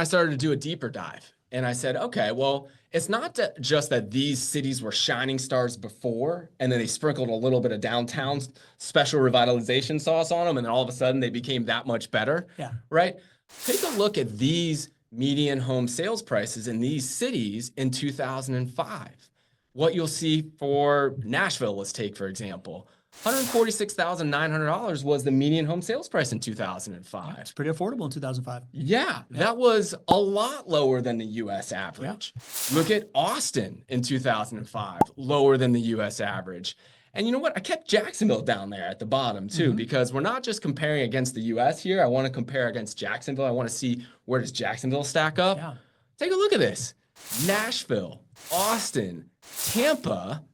I started to do a deeper dive and I said, okay, well, it's not just that these cities were shining stars before and then they sprinkled a little bit of downtown special revitalization sauce on them and then all of a sudden they became that much better, right? Take a look at these median home sales prices in these cities in 2005. What you'll see for Nashville, let's take for example, $146,900 was the median home sales price in 2005. It's pretty affordable in 2005. Yeah, that was a lot lower than the U.S. average. Look at Austin in 2005, lower than the U.S. average. And you know what? I kept Jacksonville down there at the bottom too, because we're not just comparing against the U.S. here. I want to compare against Jacksonville. I want to see where does Jacksonville stack up. Take a look at this. Nashville, Austin, Tampa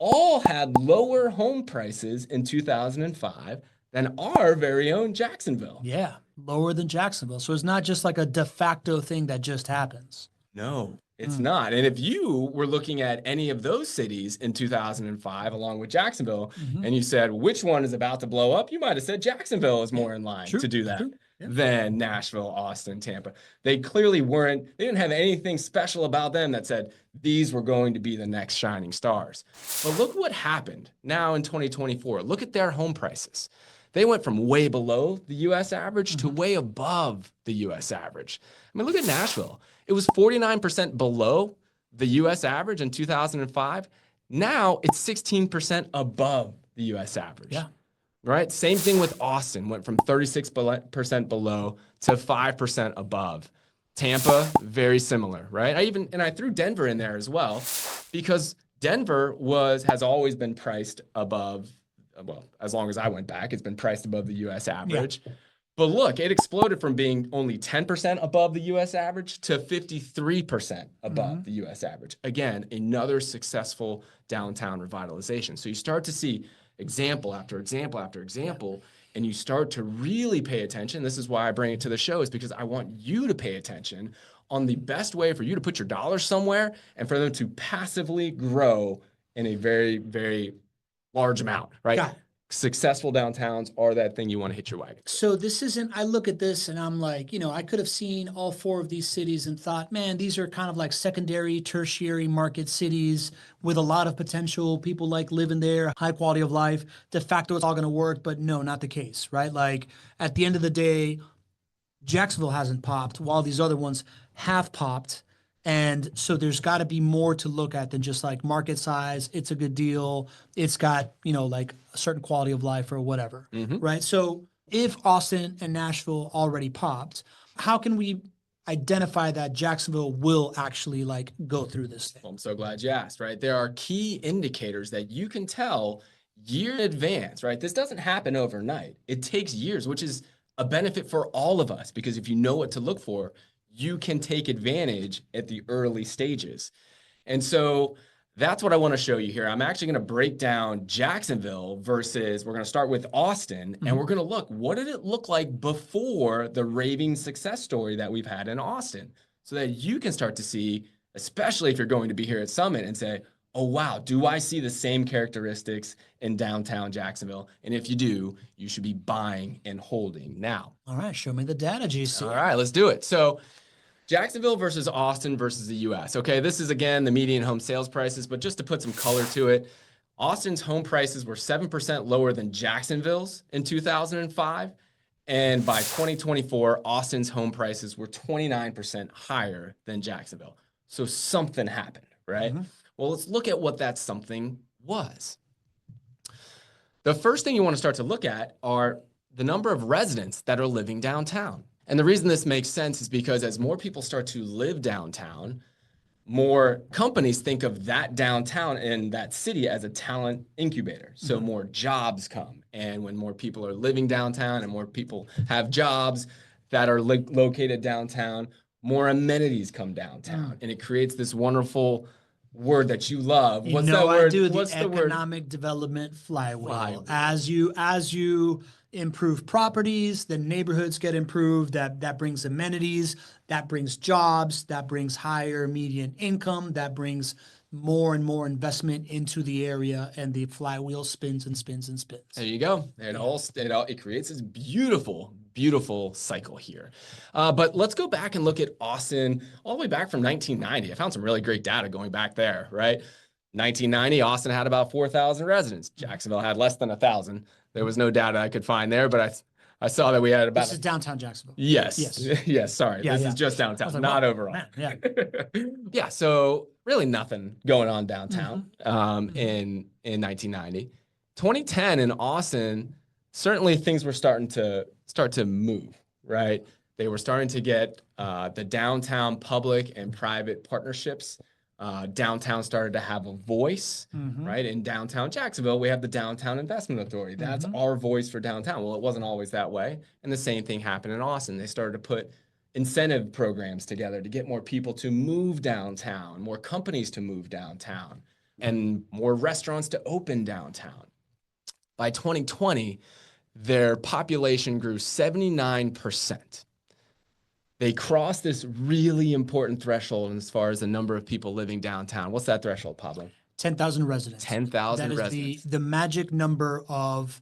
all had lower home prices in 2005 than our very own Jacksonville. Yeah, lower than Jacksonville. So it's not just like a de facto thing that just happens. No, it's not. And if you were looking at any of those cities in 2005, along with Jacksonville, and you said, which one is about to blow up? You might have said Jacksonville is more in line to do that than Nashville, Austin, Tampa. They clearly weren't, they didn't have anything special about them that said these were going to be the next shining stars. But look what happened now in 2024. Look at their home prices. They went from way below the U.S. average to way above the U.S. average. I mean, look at Nashville. It was 49% below the U.S. average in 2005. Now it's 16% above the U.S. average. Right? Same thing with Austin. Went from 36% below to 5% above. Tampa, very similar, right? I threw Denver in there as well because Denver has always been priced above. Well, as long as I went back, it's been priced above the U.S. average. But look, it exploded from being only 10% above the U.S. average to 53% above the U.S. average. Again, another successful downtown revitalization. So you start to see example after example after example, and you start to really pay attention. This is why I bring it to the show, is because I want you to pay attention on the best way for you to put your dollars somewhere and for them to passively grow in a very, very large amount, right? Successful downtowns are that thing you want to hit your wagon. So this isn't, I look at this and I'm like, you know, I could have seen all four of these cities and thought, man, these are kind of like secondary, tertiary market cities with a lot of potential. People like living there, high quality of life. De facto, it's all going to work, but no, not the case, right? Like at the end of the day, Jacksonville hasn't popped while these other ones have popped. And so there's got to be more to look at than just like market size. It's a good deal. It's got, you know, like a certain quality of life or whatever, right? So if Austin and Nashville already popped, how can we identify that Jacksonville will actually like go through this thing? Well, I'm so glad you asked, right? There are key indicators that you can tell year in advance, right? This doesn't happen overnight. It takes years, which is a benefit for all of us, because if you know what to look for, you can take advantage at the early stages. And so that's what I want to show you here. I'm actually going to break down Jacksonville versus, we're going to start with Austin, and we're going to look, what did it look like before the raving success story that we've had in Austin, so that you can start to see, especially if you're going to be here at Summit, and say, oh, wow, do I see the same characteristics in downtown Jacksonville? And if you do, you should be buying and holding now. All right, show me the data, GC. All right, let's do it. So Jacksonville versus Austin versus the U.S. Okay, this is, again, the median home sales prices, but just to put some color to it, Austin's home prices were 7% lower than Jacksonville's in 2005. And by 2024, Austin's home prices were 29% higher than Jacksonville. So something happened, right? Well, let's look at what that something was. The first thing you want to start to look at are the number of residents that are living downtown. And the reason this makes sense is because as more people start to live downtown, more companies think of that downtown and that city as a talent incubator. So more jobs come. And when more people are living downtown and more people have jobs that are located downtown, more amenities come downtown. And it creates this wonderful word that you love. What's that word? I do the economic development flywheel. As you improve properties, the neighborhoods get improved. That brings amenities, that brings jobs, that brings higher median income, that brings more and more investment into the area, and the flywheel spins and spins and spins. There you go. It creates this beautiful, beautiful cycle here. But let's go back and look at Austin all the way back from 1990. I found some really great data going back there, right? 1990, Austin had about 4,000 residents. Jacksonville had less than 1,000. There was no data I could find there, but I saw that we had about... This is downtown Jacksonville. Yes. Yes. Yes. Sorry. This is just downtown, like, not overall. Man, yeah. Yeah. So really nothing going on downtown in 1990. 2010 in Austin, certainly things were starting to move, right? They were starting to get the downtown public and private partnerships. Downtown started to have a voice, right? In downtown Jacksonville, we have the Downtown Investment Authority. That's our voice for downtown. Well, it wasn't always that way. And the same thing happened in Austin. They started to put incentive programs together to get more people to move downtown, more companies to move downtown, and more restaurants to open downtown. By 2020, their population grew 79%. They crossed this really important threshold as far as the number of people living downtown. What's that threshold, Pablo? 10,000 residents. 10,000 residents. The magic number of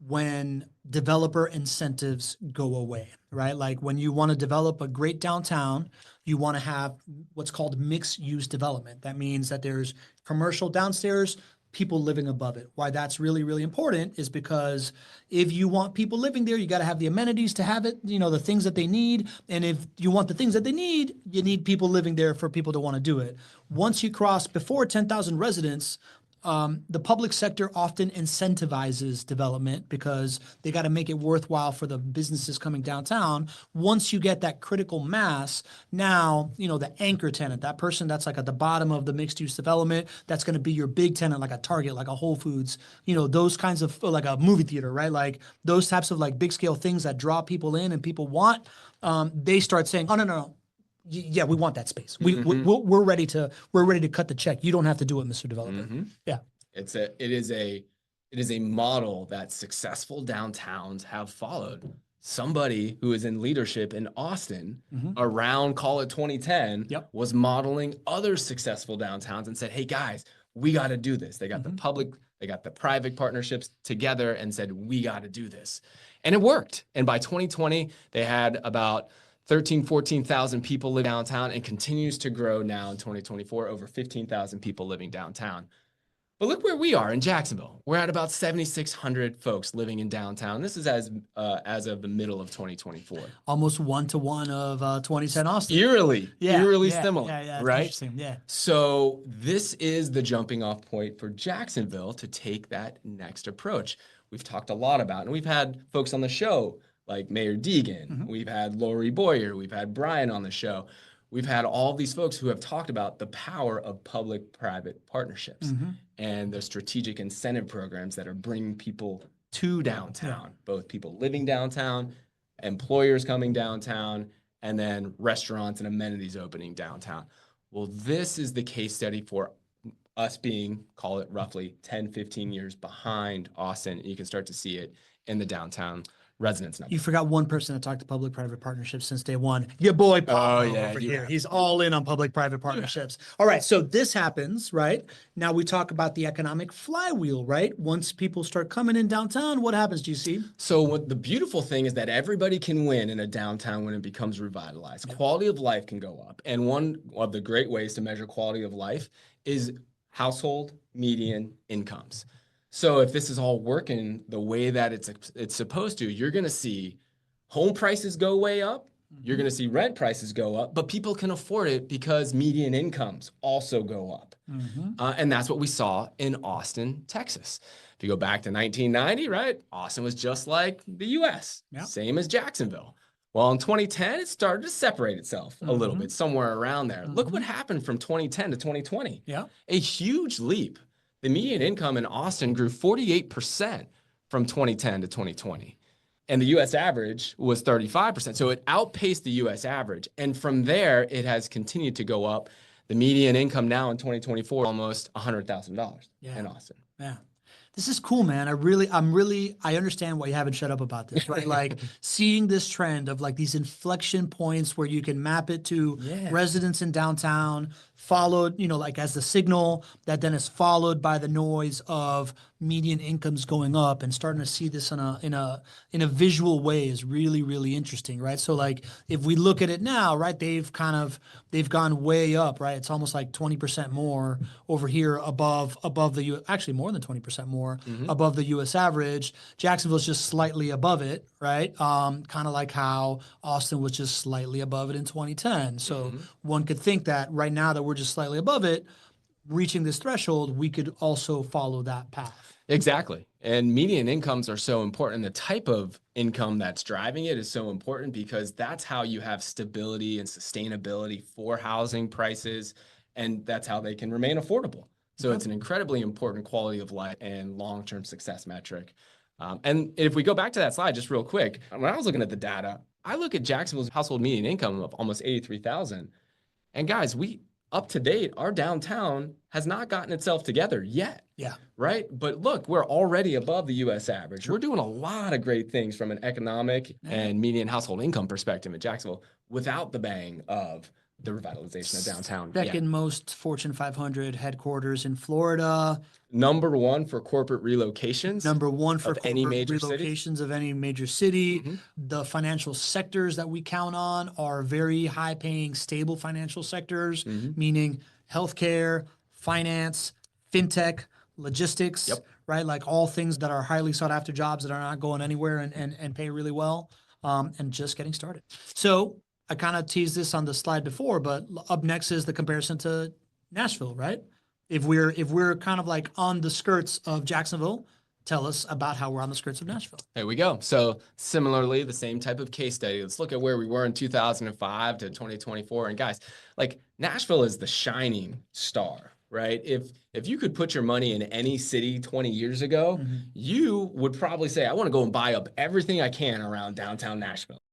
when developer incentives go away, right? Like when you want to develop a great downtown, you want to have what's called mixed use development. That means that there's commercial downstairs, people living above it. Why that's really, really important is because if you want people living there, you got to have the amenities to have it, the things that they need. And if you want the things that they need, you need people living there for people to want to do it. Once you cross before 10,000 residents, the public sector often incentivizes development because they got to make it worthwhile for the businesses coming downtown. Once you get that critical mass, now, the anchor tenant, that person that's like at the bottom of the mixed use development, that's going to be your big tenant, like a Target, like a Whole Foods, those kinds of, like a movie theater, right? Like those types of like big scale things that draw people in and people want, they start saying, oh, no. Yeah, we want that space. We're ready to cut the check. You don't have to do it, Mr. Developer. Yeah, it is a model that successful downtowns have followed. Somebody who is in leadership in Austin around, call it 2010, was modeling other successful downtowns and said, "Hey guys, we got to do this." They got the public, they got the private partnerships together and said, "We got to do this," and it worked. And by 2020, they had about 14,000 people live downtown and continues to grow now in 2024, over 15,000 people living downtown. But look where we are in Jacksonville. We're at about 7,600 folks living in downtown. This is as of the middle of 2024. Almost 1-to-1 of 2010 Austin. Eerily similar, yeah, right? Interesting, yeah. So this is the jumping off point for Jacksonville to take that next approach. We've talked a lot about, and we've had folks on the show like Mayor Deegan, we've had Lori Boyer, we've had Brian on the show. We've had all these folks who have talked about the power of public-private partnerships and the strategic incentive programs that are bringing people to downtown, both people living downtown, employers coming downtown, and then restaurants and amenities opening downtown. Well, this is the case study for us being, call it roughly 10, 15 years behind Austin. You can start to see it in the downtown residents number. You forgot one person that talked to public-private partnerships since day one. Your boy Pablo over here. He's all in on public-private partnerships. All right, so this happens, right? Now we talk about the economic flywheel, right? Once people start coming in downtown, what happens, GC? So what the beautiful thing is that everybody can win in a downtown when it becomes revitalized. Quality of life can go up. And one of the great ways to measure quality of life is household median incomes. So if this is all working the way that it's supposed to, you're going to see home prices go way up. You're going to see rent prices go up, but people can afford it because median incomes also go up. And that's what we saw in Austin, Texas. If you go back to 1990, right, Austin was just like the U.S., same as Jacksonville. Well, in 2010, it started to separate itself a little bit, somewhere around there. Look what happened from 2010 to 2020. A huge leap. The median income in Austin grew 48% from 2010 to 2020. And the U.S. average was 35%. So it outpaced the U.S. average. And from there, it has continued to go up. The median income now in 2024, almost $100,000 in Austin. Yeah. This is cool, man. I understand why you haven't shut up about this, right? Like seeing this trend of like these inflection points where you can map it to residents in downtown, followed, like as the signal that then is followed by the noise of median incomes going up, and starting to see this in a visual way is really, really interesting, right? So like if we look at it now, right, they've gone way up, right? It's almost like 20% more over here above the actually more than 20% more above the US average. Jacksonville's just slightly above it, right? Kind of like how Austin was just slightly above it in 2010. So one could think that right now that we're just slightly above it, reaching this threshold, we could also follow that path. Exactly. And median incomes are so important. The type of income that's driving it is so important, because that's how you have stability and sustainability for housing prices. And that's how they can remain affordable. So it's an incredibly important quality of life and long-term success metric. And if we go back to that slide just real quick, when I was looking at the data, I look at Jacksonville's household median income of almost $83,000. And guys, up to date, our downtown has not gotten itself together yet. Yeah. Right. But look, we're already above the US average. Sure. We're doing a lot of great things from an economic and median household income perspective in Jacksonville without the bang of the revitalization of downtown. Second most Fortune 500 headquarters in Florida. Number one for corporate relocations. Number one for any major relocations city. Of any major city. The financial sectors that we count on are very high paying, stable financial sectors, meaning healthcare, finance, fintech, logistics, right? Like all things that are highly sought after jobs that are not going anywhere and pay really well, and just getting started. So I kind of teased this on the slide before, but up next is the comparison to Nashville, right? If we're kind of like on the skirts of Jacksonville, tell us about how we're on the skirts of Nashville. There we go. So similarly, the same type of case study. Let's look at where we were in 2005 to 2024. And guys, like Nashville is the shining star, right? If you could put your money in any city 20 years ago, you would probably say, I want to go and buy up everything I can around downtown Nashville.